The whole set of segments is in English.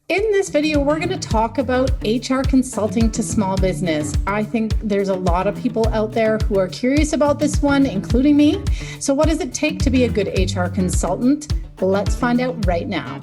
In this video, we're going to talk about HR consulting to small business. I think there's a lot of people out there who are curious about this one, including me. So what does it take to be a good HR consultant? Let's find out right now.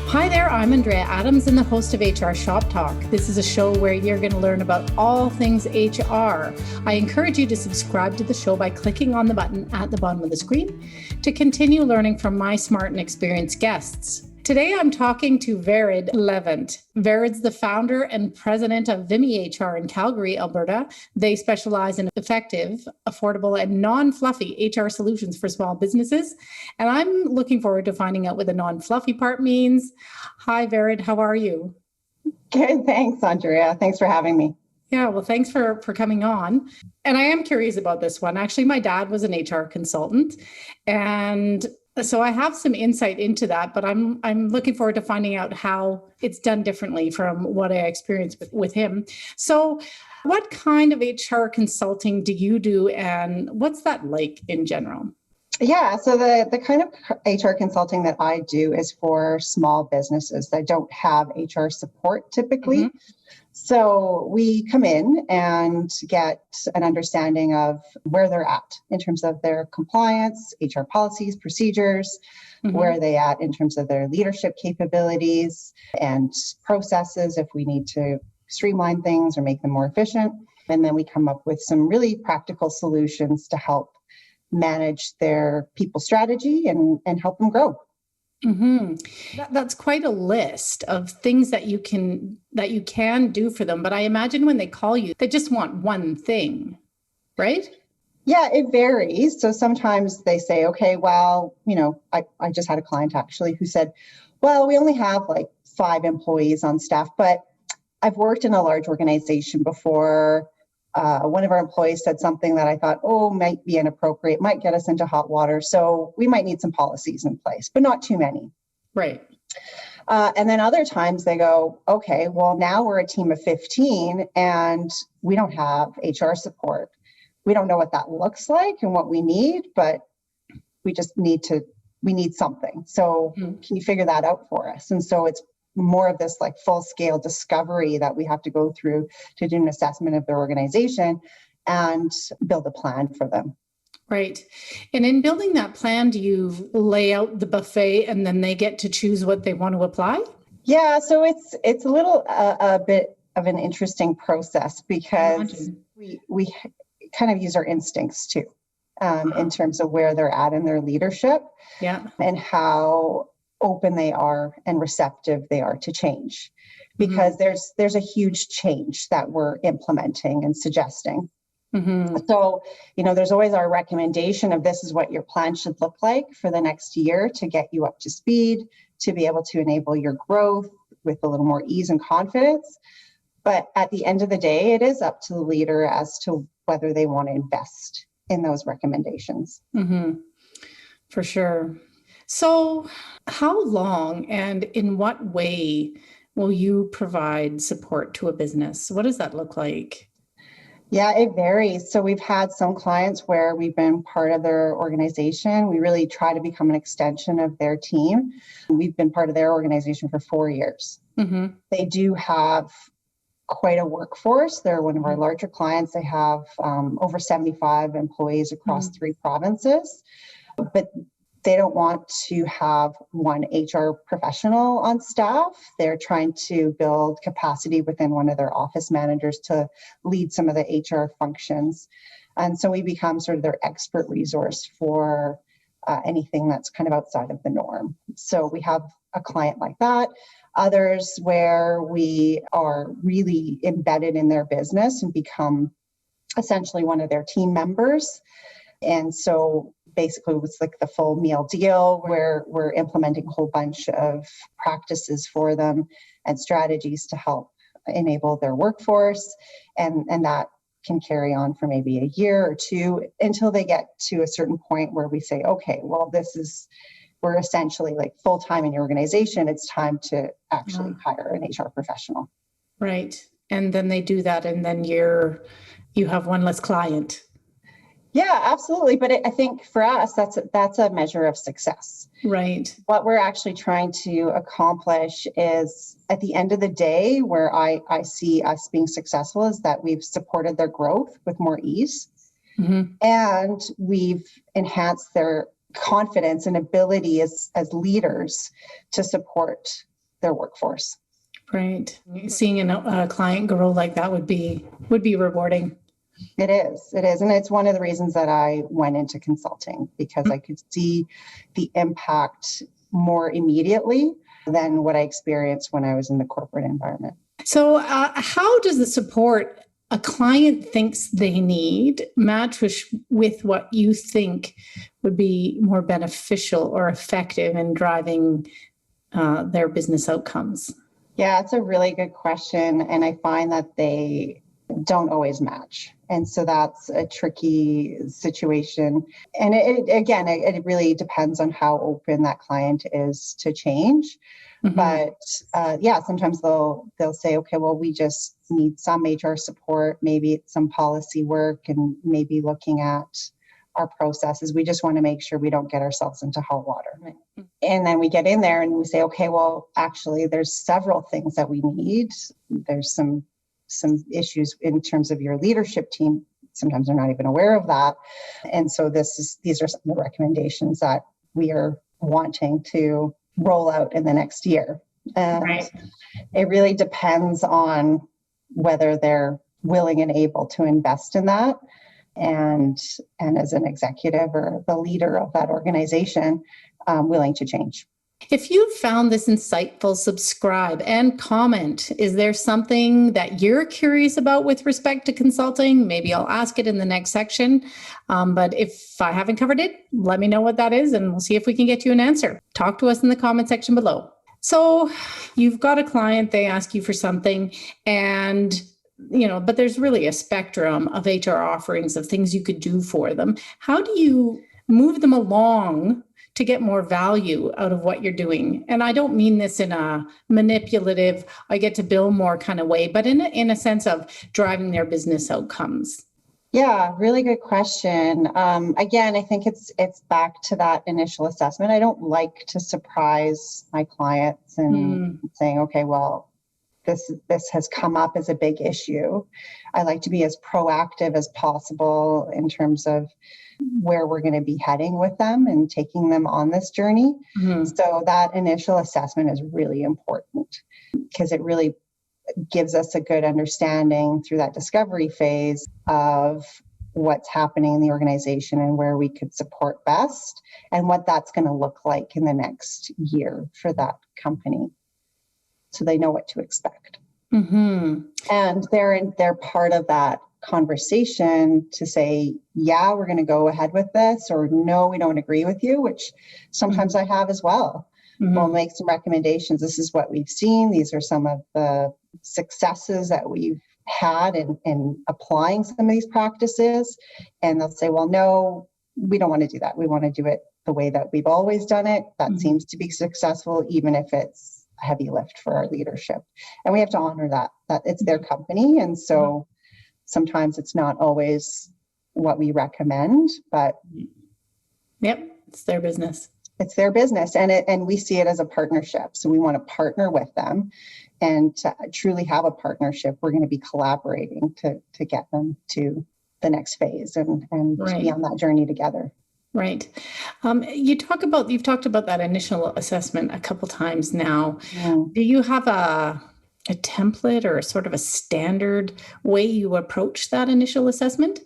Hi there, I'm Andrea Adams and the host of HR Shop Talk. This is a show where you're going to learn about all things HR. I encourage you to subscribe to the show by clicking on the button at the bottom of the screen to continue learning from my smart and experienced guests. Today, I'm talking to Vered Levant. Vered's the founder and president of Vimy HR in Calgary, Alberta. They specialize in effective, affordable, and non-fluffy HR solutions for small businesses. And I'm looking forward to finding out what the non-fluffy part means. Hi, Vered. How are you? Good. Thanks, Andrea. Thanks for having me. Yeah, well, thanks for coming on. And I am curious about this one. Actually, my dad was an HR consultant, and so I have some insight into that, but I'm looking forward to finding out how it's done differently from what I experienced with him. So what kind of HR consulting do you do, and what's that like in general? Yeah, so the kind of HR consulting that I do is for small businesses that don't have HR support typically. Mm-hmm. So we come in and get an understanding of where they're at in terms of their compliance, HR policies, procedures, mm-hmm. where are they at in terms of their leadership capabilities and processes, if we need to streamline things or make them more efficient. And then we come up with some really practical solutions to help manage their people strategy and help them grow. Mm-hmm. That's quite a list of things that you can do for them. But I imagine when they call you, they just want one thing, right? Yeah, it varies. So sometimes they say, okay, well, I just had a client actually who said, well, we only have like 5 employees on staff, but I've worked in a large organization before. One of our employees said something that I thought, might be inappropriate, might get us into hot water. So we might need some policies in place, but not too many. Right. And then other times they go, okay, well, now we're a team of 15 and we don't have HR support. We don't know what that looks like and what we need, but we need something. So Can you figure that out for us? And so it's more of this like full scale discovery that we have to go through to do an assessment of their organization and build a plan for them. Right. And in building that plan, do you lay out the buffet and then they get to choose what they want to apply? Yeah. So it's a little a bit of an interesting process because we kind of use our instincts too, in terms of where they're at in their leadership, and how open they are and receptive they are to change, because there's a huge change that we're implementing and suggesting. Mm-hmm. So, there's always our recommendation of this is what your plan should look like for the next year to get you up to speed, to be able to enable your growth with a little more ease and confidence. But at the end of the day, it is up to the leader as to whether they want to invest in those recommendations. Mm-hmm. For sure. So how long and in what way will you provide support to a business? What does that look like? Yeah, it varies. So we've had some clients where we've been part of their organization. We really try to become an extension of their team. We've been part of their organization for 4 years. Mm-hmm. They do have quite a workforce. They're one of our larger clients. They have over 75 employees across 3 provinces. But they don't want to have one HR professional on staff. They're trying to build capacity within one of their office managers to lead some of the HR functions. And so we become sort of their expert resource for anything that's kind of outside of the norm. So we have a client like that. Others where we are really embedded in their business and become essentially one of their team members. And so basically it's like the full meal deal where we're implementing a whole bunch of practices for them and strategies to help enable their workforce. And that can carry on for maybe a year or 2 until they get to a certain point where we say, okay, well, we're essentially like full-time in your organization. It's time to actually hire an HR professional. Right. and then they do that, and then you have one less client. Yeah, absolutely. But I think for us, that's a measure of success. Right. What we're actually trying to accomplish is, at the end of the day, where I see us being successful is that we've supported their growth with more ease, and we've enhanced their confidence and ability as leaders to support their workforce. Right. Seeing a client grow like that would be rewarding. It is. And it's one of the reasons that I went into consulting, because I could see the impact more immediately than what I experienced when I was in the corporate environment. So how does the support a client thinks they need match with what you think would be more beneficial or effective in driving their business outcomes? Yeah, it's a really good question. And I find that they don't always match. And so that's a tricky situation. And it really depends on how open that client is to change. But sometimes they'll say, okay, well, we just need some HR support, maybe it's some policy work, and maybe looking at our processes. We just want to make sure we don't get ourselves into hot water. Right. And then we get in there and we say, okay, well, actually, there's several things that we need. There's some issues in terms of your leadership team. Sometimes they're not even aware of that. And so these are some of the recommendations that we are wanting to roll out in the next year. And it really depends on whether they're willing and able to invest in that. And as an executive or the leader of that organization, willing to change. If you found this insightful, subscribe and comment. Is there something that you're curious about with respect to consulting? Maybe I'll ask it in the next section. But if I haven't covered it, let me know what that is, and we'll see if we can get you an answer. Talk to us in the comment section below. So you've got a client, they ask you for something, and but there's really a spectrum of HR offerings of things you could do for them. How do you move them along to get more value out of what you're doing? And I don't mean this in a manipulative, I get to bill more kind of way, but in a sense of driving their business outcomes. Yeah, really good question. Again, I think it's back to that initial assessment. I don't like to surprise my clients and saying, okay, well, this has come up as a big issue. I like to be as proactive as possible in terms of where we're going to be heading with them and taking them on this journey. So that initial assessment is really important, because it really gives us a good understanding through that discovery phase of what's happening in the organization and where we could support best, and what that's going to look like in the next year for that company, so they know what to expect. And they're part of that conversation to say, yeah, we're going to go ahead with this, or no, we don't agree with you, which sometimes I have as well. We'll make some recommendations. This is what we've seen. These are some of the successes that we've had in applying some of these practices. And they'll say, well, no, we don't want to do that. We want to do it the way that we've always done it. That seems to be successful, even if it's a heavy lift for our leadership. And we have to honor that it's their company. And so sometimes it's not always what we recommend, but it's their business. It's their business, and we see it as a partnership. So we want to partner with them, and to truly have a partnership, we're going to be collaborating to get them to the next phase and to be on that journey together. Right. You've talked about that initial assessment a couple times now. Do you have a template or sort of a standard way you approach that initial assessment?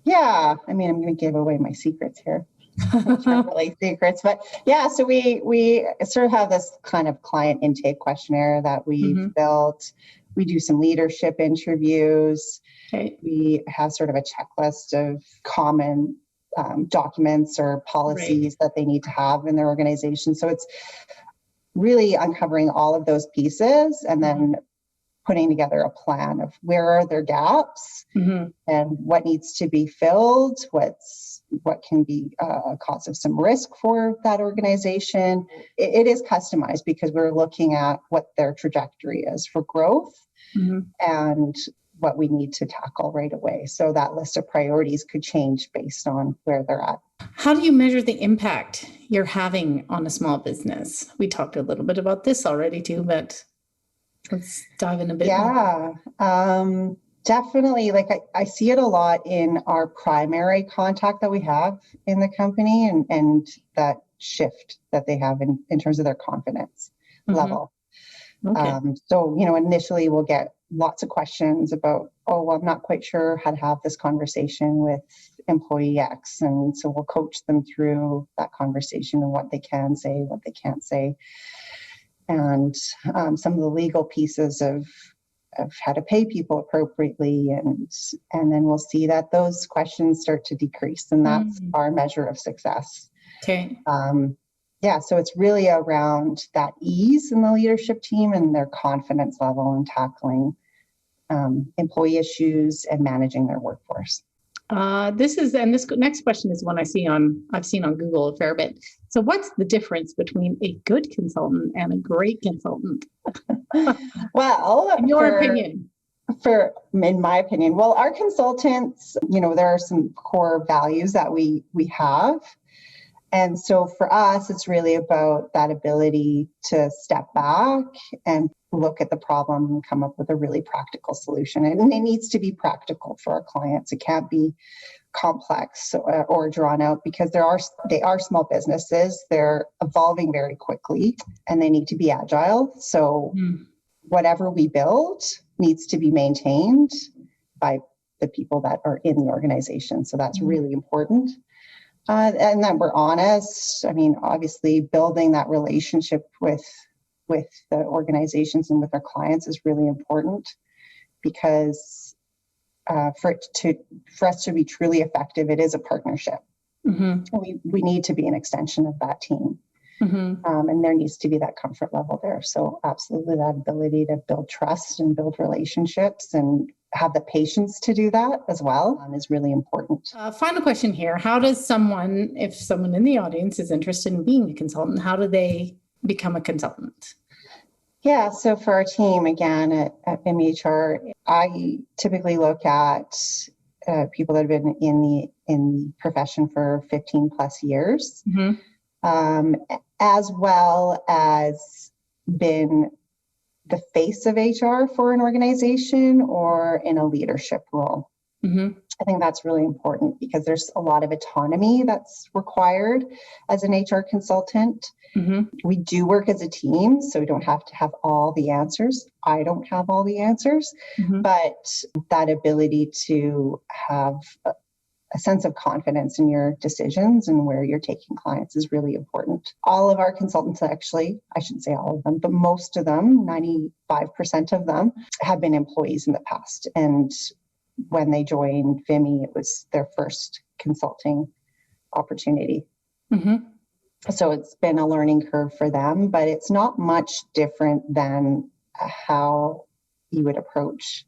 Yeah. I mean, I'm going to give away my secrets here. Not really secrets, but yeah, so we sort of have this kind of client intake questionnaire that we've built. We do some leadership interviews. We have sort of a checklist of common documents or policies that they need to have in their organization. So it's really uncovering all of those pieces and then putting together a plan of where are their gaps Mm-hmm. and what needs to be filled, what can be a cause of some risk for that organization. It is customized because we're looking at what their trajectory is for growth Mm-hmm. and what we need to tackle right away. So that list of priorities could change based on where they're at. How do you measure the impact you're having on a small business? We talked a little bit about this already too, but let's dive in a bit more. Yeah, definitely. Like I see it a lot in our primary contact that we have in the company and that shift that they have in terms of their confidence Mm-hmm. level. Okay. So, initially we'll get lots of questions about, oh, well, I'm not quite sure how to have this conversation with employee X. And so we'll coach them through that conversation and what they can say, what they can't say. And some of the legal pieces of how to pay people appropriately. And then we'll see that those questions start to decrease. And that's our measure of success. Okay. Yeah, so it's really around that ease in the leadership team and their confidence level in tackling employee issues and managing their workforce. This next question is one I've seen on Google a fair bit. So what's the difference between a good consultant and a great consultant? Well, in your opinion. In my opinion, well, our consultants, there are some core values that we have. And so for us, it's really about that ability to step back and look at the problem and come up with a really practical solution. And it needs to be practical for our clients. It can't be complex or drawn out because they are small businesses. They're evolving very quickly and they need to be agile. So whatever we build needs to be maintained by the people that are in the organization. So that's really important. And that we're honest. I mean, obviously building that relationship with the organizations and with our clients is really important because for us to be truly effective, it is a partnership. Mm-hmm. We need to be an extension of that team. Mm-hmm. And there needs to be that comfort level there. So absolutely that ability to build trust and build relationships and have the patience to do that as well is really important. Final question here. How does if someone in the audience is interested in being a consultant, how do they become a consultant? Yeah, so for our team, again, at Vimy HR, I typically look at people that have been in the profession for 15 plus years, as well as been the face of HR for an organization or in a leadership role. Mm-hmm. I think that's really important because there's a lot of autonomy that's required as an HR consultant. Mm-hmm. We do work as a team, so we don't have to have all the answers. I don't have all the answers, but that ability to have a sense of confidence in your decisions and where you're taking clients is really important. All of our consultants, actually, I shouldn't say all of them, but most of them, 95% of them, have been employees in the past. And when they joined Vimy, it was their first consulting opportunity. Mm-hmm. So it's been a learning curve for them, but it's not much different than how you would approach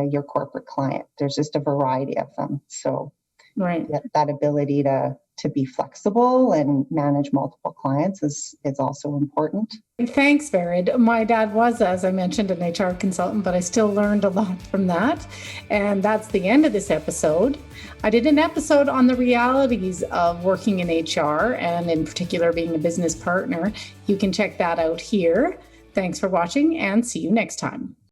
your corporate client. There's just a variety of them. So that ability to be flexible and manage multiple clients is also important. Thanks, Vered. My dad was, as I mentioned, an HR consultant, but I still learned a lot from that. And that's the end of this episode. I did an episode on the realities of working in HR and in particular being a business partner. You can check that out here. Thanks for watching and see you next time.